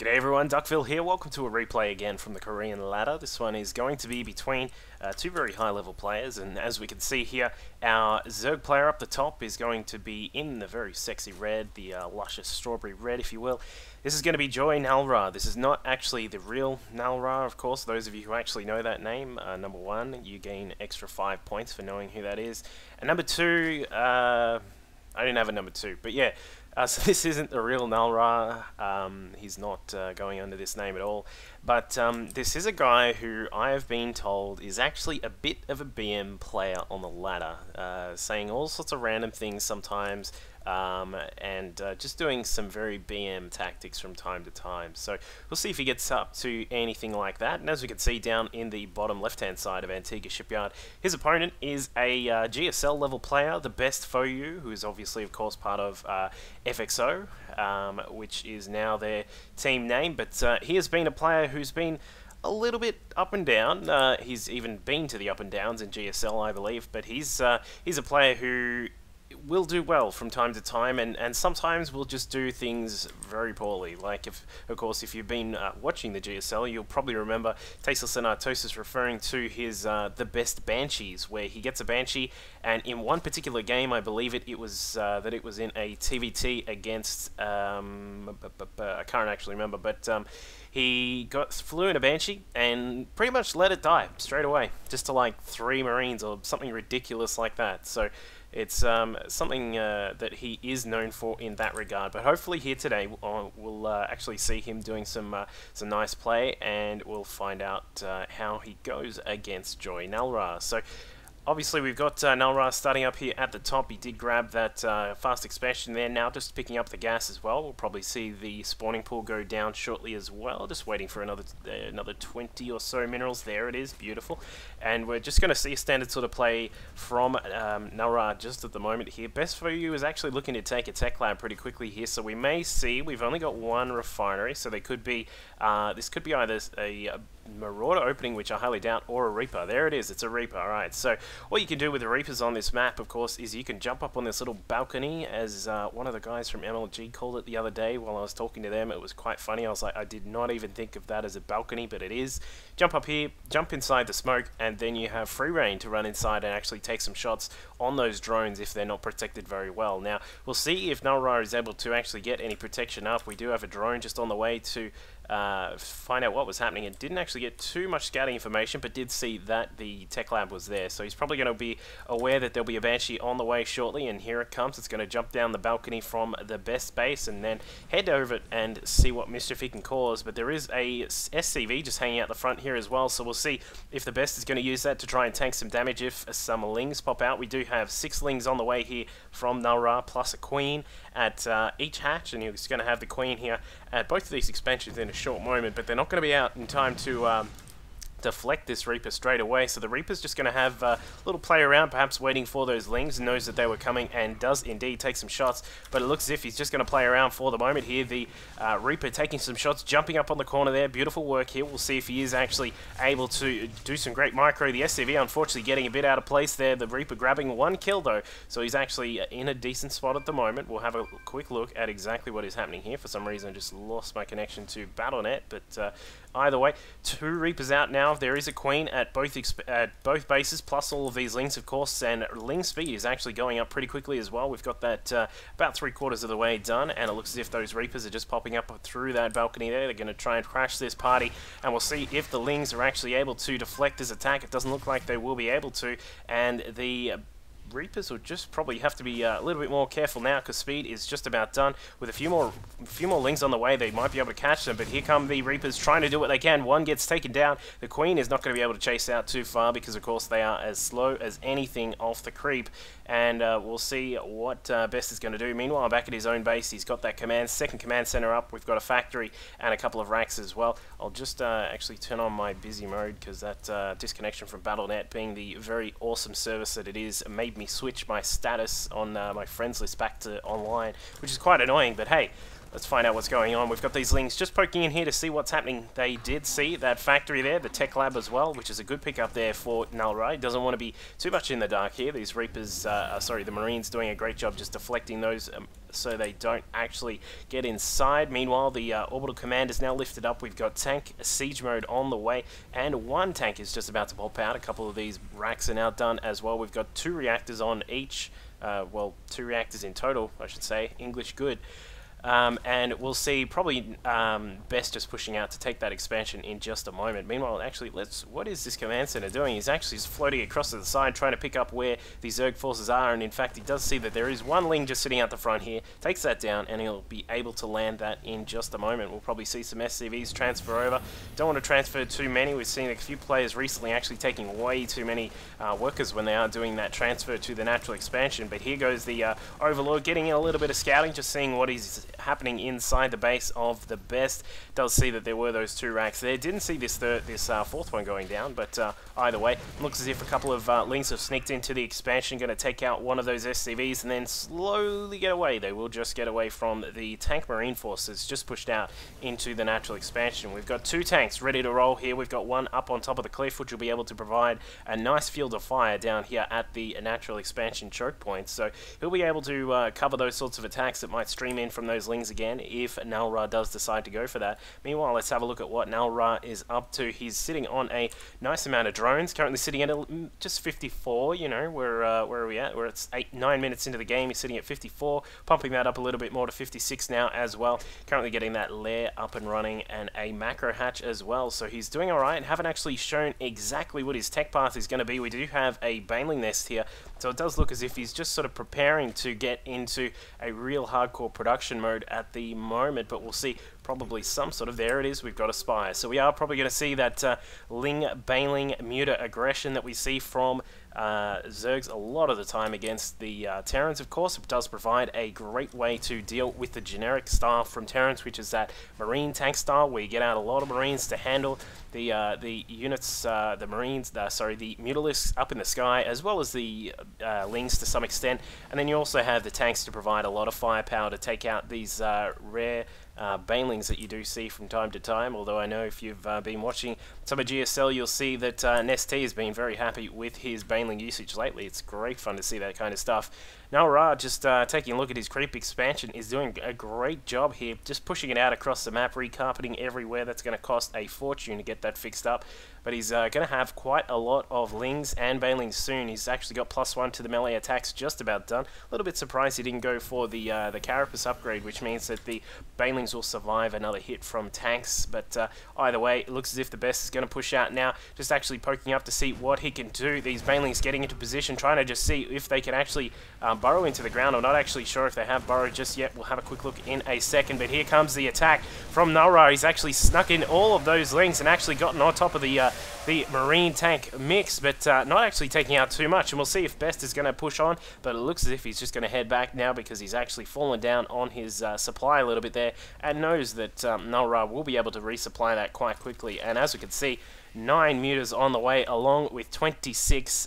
G'day everyone, Duckville here. Welcome to a replay again from the Korean ladder. This one is going to be between two very high level players, and as we can see here, our Zerg player up the top is going to be in the very sexy red, the luscious strawberry red if you will. This is going to be joyNalRa. This is not actually the real NalRa, of course. Those of you who actually know that name, number one, you gain extra 5 points for knowing who that is. And number two, I didn't have a number two, but yeah. So this isn't the real NalRa, he's not going under this name at all, but this is a guy who I have been told is actually a bit of a BM player on the ladder, saying all sorts of random things sometimes, and just doing some very BM tactics from time to time. So we'll see if he gets up to anything like that. And as we can see down in the bottom left hand side of Antigua Shipyard, his opponent is a GSL level player, TheBestfoU, who is obviously of course part of FXO, which is now their team name, but he has been a player who's been a little bit up and down. He's even been to the up and downs in GSL, I believe, but he's a player who will do well from time to time, and sometimes will just do things very poorly. Like, of course, if you've been watching the GSL, you'll probably remember Tasteless and Artosis referring to his The Best Banshees, where he gets a Banshee, and in one particular game, I believe it was that it was in a TVT against, I can't actually remember, but he flew in a Banshee and pretty much let it die straight away, just to like 3 Marines or something ridiculous like that. So it's something that he is known for in that regard. But hopefully here today we'll actually see him doing some nice play, and we'll find out how he goes against joyNalRa. So obviously we've got NalRa starting up here at the top. He did grab that fast expansion there, now just picking up the gas as well. We'll probably see the spawning pool go down shortly as well. Just waiting for another 20 or so minerals. There it is, beautiful. And we're just going to see a standard sort of play from NalRa just at the moment here. TheBestfoU is actually looking to take a tech lab pretty quickly here, so we may see, we've only got 1 refinery, so they could be, this could be either a Marauder opening, which I highly doubt, or a Reaper. There it is, it's a Reaper. Alright, so what you can do with the Reapers on this map, of course, is you can jump up on this little balcony, as one of the guys from MLG called it the other day while I was talking to them. It was quite funny. I was like, I did not even think of that as a balcony, but it is. Jump up here, jump inside the smoke, and then you have free reign to run inside and actually take some shots on those drones if they're not protected very well. Now, we'll see if NalRa is able to actually get any protection up. We do have a drone just on the way to find out what was happening, and didn't actually get too much scouting information, but did see that the tech lab was there. So he's probably going to be aware that there'll be a Banshee on the way shortly, and here it comes. It's going to jump down the balcony from the best base and then head over it and see what mischief he can cause. But there is a SCV just hanging out the front here as well, so we'll see if the best is going to use that to try and tank some damage if some lings pop out. We do have 6 lings on the way here from NalRa, plus a queen at each hatch, and he's going to have the queen here at both of these expansions in a short moment, but they're not going to be out in time to deflect this Reaper straight away, so the Reaper's just going to have a little play around, perhaps waiting for those lings, knows that they were coming, and does indeed take some shots, but it looks as if he's just going to play around for the moment here. The Reaper taking some shots, jumping up on the corner there. Beautiful work here. We'll see if he is actually able to do some great micro. The SCV unfortunately getting a bit out of place there. The Reaper grabbing 1 kill though, so he's actually in a decent spot at the moment. We'll have a quick look at exactly what is happening here. For some reason I just lost my connection to Battle.net, but either way, 2 Reapers out now. There is a queen at both bases, plus all of these lings, of course, and ling speed is actually going up pretty quickly as well. We've got that about 3/4 of the way done, and it looks as if those Reapers are just popping up through that balcony there. They're going to try and crash this party, and we'll see if the lings are actually able to deflect this attack. It doesn't look like they will be able to, and the Reapers will just probably have to be a little bit more careful now, because speed is just about done. With a few more lings on the way, they might be able to catch them, but here come the Reapers trying to do what they can. 1 gets taken down. The queen is not going to be able to chase out too far, because of course they are as slow as anything off the creep, and we'll see what Best is going to do. Meanwhile, back at his own base, he's got that second command center up. We've got a factory and a couple of racks as well. I'll just actually turn on my busy mode, because that disconnection from Battle.net, being the very awesome service that it is, made me switch my status on my friends list back to online, which is quite annoying, but hey, let's find out what's going on. We've got these Lings just poking in here to see what's happening. They did see that factory there, the tech lab as well, which is a good pickup there for NalRa. He doesn't want to be too much in the dark here. These Reapers, the Marines doing a great job just deflecting those so they don't actually get inside. Meanwhile, the orbital command is now lifted up. We've got tank siege mode on the way, and one tank is just about to pop out. A couple of these racks are now done as well. We've got 2 reactors on each. Well, 2 reactors in total, I should say. English good. And we'll see probably Best just pushing out to take that expansion in just a moment. Meanwhile, actually, what is this command center doing? He's actually just floating across to the side, trying to pick up where the Zerg forces are, and in fact, he does see that there is one Ling just sitting out the front here, takes that down, and he'll be able to land that in just a moment. We'll probably see some SCVs transfer over. Don't want to transfer too many. We've seen a few players recently actually taking way too many workers when they are doing that transfer to the natural expansion, but here goes the Overlord getting in a little bit of scouting, just seeing what is happening inside the base of the Best. Does see that there were those 2 racks there. Didn't see this fourth one going down, but either way, looks as if a couple of Lings have sneaked into the expansion, going to take out one of those SCVs and then slowly get away. They will just get away from the tank Marine forces, just pushed out into the natural expansion. We've got 2 tanks ready to roll here. We've got one up on top of the cliff, which will be able to provide a nice field of fire down here at the natural expansion choke point. So he'll be able to cover those sorts of attacks that might stream in from those Lings again if NalRa does decide to go for that. Meanwhile, let's have a look at what NalRa is up to. He's sitting on a nice amount of drones, currently sitting at just 54, you know, where are we at? We're at 9 minutes into the game. He's sitting at 54, pumping that up a little bit more to 56 now as well. Currently getting that lair up and running and a macro hatch as well. So he's doing alright, and haven't actually shown exactly what his tech path is going to be. We do have a Baneling nest here, so it does look as if he's just sort of preparing to get into a real hardcore production mode at the moment, but we'll see probably some sort of, there it is, we've got a Spire. So we are probably going to see that Ling, Baneling, Muta aggression that we see from Zergs a lot of the time against the Terrans. Of course, it does provide a great way to deal with the generic style from Terrans, which is that Marine tank style, where you get out a lot of Marines to handle the units, the Marines, the Mutalisks up in the sky, as well as the Lings to some extent, and then you also have the tanks to provide a lot of firepower to take out these rare Banelings that you do see from time to time. Although I know if you've been watching some of GSL, you'll see that Nest T has been very happy with his Baneling usage lately. It's great fun to see that kind of stuff. NalRa, just taking a look at his creep expansion, is doing a great job here, just pushing it out across the map, recarpeting everywhere. That's going to cost a fortune to get that fixed up, but he's going to have quite a lot of Lings and Banelings soon. He's actually got +1 to the melee attacks just about done. A little bit surprised he didn't go for the Carapace upgrade, which means that the Banelings will survive another hit from tanks, but either way, it looks as if the Best is going to push out now, just actually poking up to see what he can do. These Banelings getting into position, trying to just see if they can actually burrow into the ground. I'm not actually sure if they have burrowed just yet. We'll have a quick look in a second, but here comes the attack from NalRa. He's actually snuck in all of those Lings and actually gotten on top of the Marine tank mix, but not actually taking out too much, and we'll see if Best is going to push on, but it looks as if he's just going to head back now because he's actually fallen down on his supply a little bit there and knows that NalRa will be able to resupply that quite quickly. And as we can see, 9 Mutas on the way, along with 26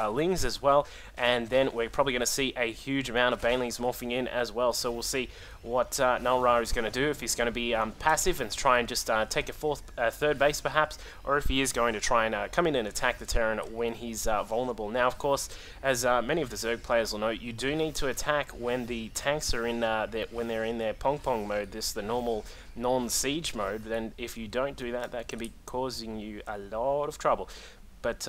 Lings as well, and then we're probably going to see a huge amount of Banelings morphing in as well. So we'll see what NalRa is going to do, if he's going to be passive and try and just take a third base perhaps, or if he is going to try and come in and attack the Terran when he's vulnerable. Now, of course, as many of the Zerg players will know, you do need to attack when the tanks are in when they're in their pong-pong mode, the normal non-siege mode. Then if you don't do that, that can be causing you a lot of trouble. But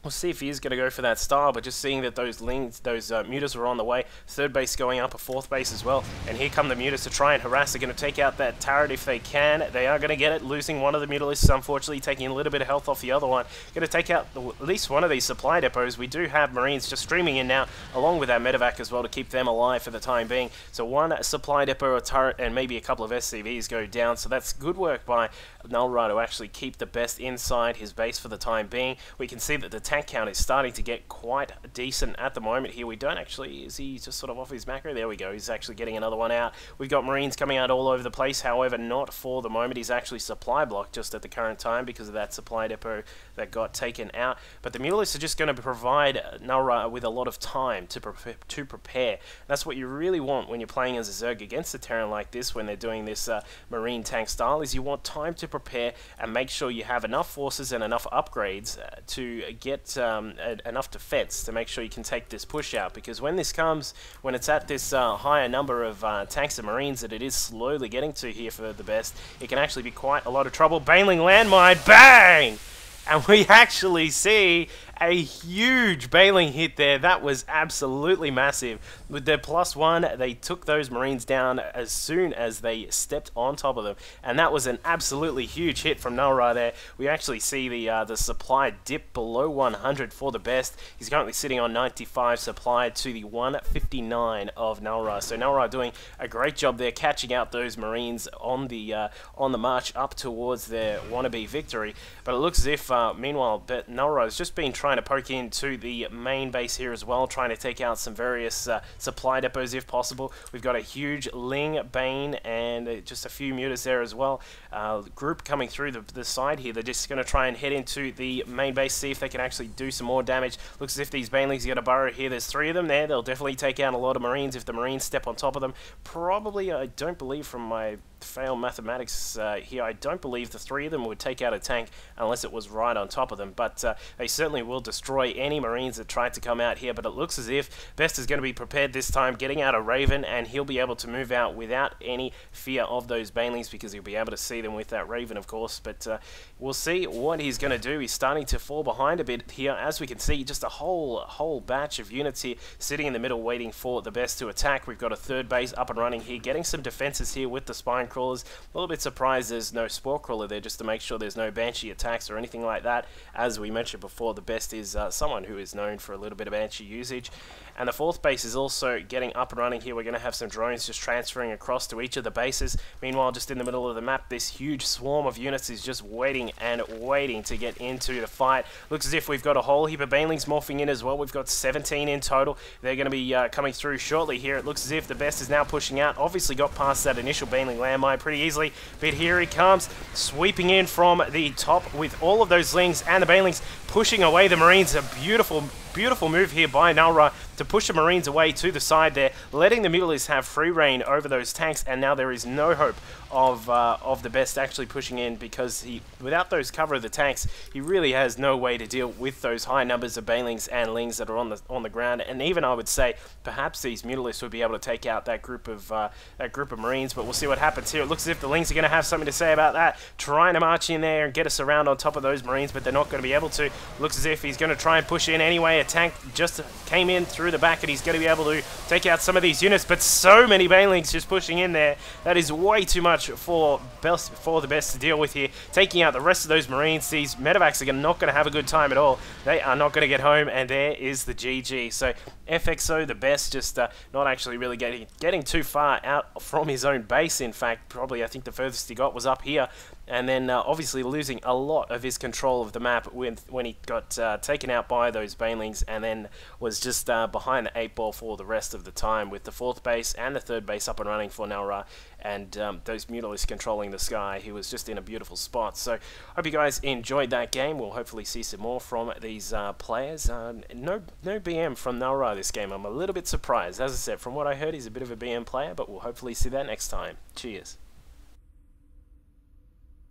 we'll see if he is going to go for that style, but just seeing that those Mutas are on the way, third base going up, a fourth base as well, and here come the Mutas to try and harass. They're going to take out that turret if they can. They are going to get it, losing one of the Mutalisks, unfortunately, taking a little bit of health off the other one. Going to take out at least one of these supply depots. We do have Marines just streaming in now, along with our medevac as well, to keep them alive for the time being. So one supply depot, a turret, and maybe a couple of SCVs go down, so that's good work by NalRa to actually keep the Best inside his base for the time being. We can see that the tank count is starting to get quite decent at the moment here. We don't actually, is he just sort of off his macro? There we go, he's actually getting another one out. We've got Marines coming out all over the place, however, not for the moment. He's actually supply blocked just at the current time because of that supply depot that got taken out. But the Mulists are just going to provide NalRa with a lot of time to prepare. That's what you really want when you're playing as a Zerg against a Terran like this, when they're doing this Marine tank style, is you want time to prepare and make sure you have enough forces and enough upgrades to get enough defense to make sure you can take this push out, because when this comes, when it's at this higher number of tanks and Marines that it is slowly getting to here for the best, it can actually be quite a lot of trouble. Baneling landmine, bang! And we actually see a huge Baneling hit there. That was absolutely massive. With their +1, they took those Marines down as soon as they stepped on top of them. And that was an absolutely huge hit from NalRa there. We actually see the supply dip below 100 for the best. He's currently sitting on 95 supply to the 159 of NalRa. So NalRa doing a great job there, catching out those Marines on the march up towards their wannabe victory. But it looks as if, meanwhile, NalRa has just been trying to poke into the main base here as well, trying to take out some various supply depots if possible. We've got a huge Ling, Bane, and just a few mutas there as well. Group coming through the side here. They're just going to try and head into the main base, see if they can actually do some more damage. Looks as if these Banelings are going to burrow here. There's 3 of them there. They'll definitely take out a lot of Marines if the Marines step on top of them. Probably, I don't believe from my failed mathematics here, I don't believe the 3 of them would take out a tank unless it was right on top of them, but they certainly will destroy any Marines that tried to come out here. But it looks as if Best is going to be prepared this time, getting out a Raven, and he'll be able to move out without any fear of those Banelings because he'll be able to see them with that Raven, of course. But we'll see what he's going to do. He's starting to fall behind a bit here. As we can see, just a whole batch of units here sitting in the middle waiting for the Best to attack. We've got a 3rd base up and running here, getting some defenses here with the Spine Crawlers. A little bit surprised there's no Spore Crawler there, just to make sure there's no Banshee attacks or anything like that. As we mentioned before, the Best is someone who is known for a little bit of Banshee usage. And the 4th base is also getting up and running here. We're going to have some drones just transferring across to each of the bases. Meanwhile, just in the middle of the map, this huge swarm of units is just waiting and waiting to get into the fight. Looks as if we've got a whole heap of Banelings morphing in as well. We've got 17 in total. They're going to be coming through shortly here. It looks as if the Best is now pushing out. Obviously got past that initial Baneling landmine pretty easily. But here he comes, sweeping in from the top with all of those Lings and the Banelings pushing away the Marines. A beautiful move here by NalRa to push the Marines away to the side there, letting the Mulists have free reign over those tanks, and now there is no hope of the Best actually pushing in, because without those cover of the tanks, he really has no way to deal with those high numbers of Banelings and Lings that are on the ground. And even I would say perhaps these Mutalisks would be able to take out that group of Marines, but we'll see what happens here. It looks as if the Lings are going to have something to say about that, trying to march in there and get us around on top of those Marines, but they're not going to be able to. Looks as if he's going to try and push in anyway. A tank just came in through the back and he's going to be able to take out some of these units, but so many Banelings just pushing in there. That is way too much for the Best to deal with here. Taking out the rest of those Marines. These medevacs are not going to have a good time at all. They are not going to get home, and there is the GG. So FXOTheBest just not actually really getting too far out from his own base. In fact, probably I think the furthest he got was up here, and then obviously losing a lot of his control of the map when he got taken out by those Banelings, and then was just behind the 8-ball for the rest of the time, with the 4th base and the 3rd base up and running for NalRa, and those Mutalisks controlling the sky. He was just in a beautiful spot. So hope you guys enjoyed that game. We'll hopefully see some more from these players. No BM from NalRa this game. I'm a little bit surprised. As I said, from what I heard, he's a bit of a BM player, but we'll hopefully see that next time. Cheers.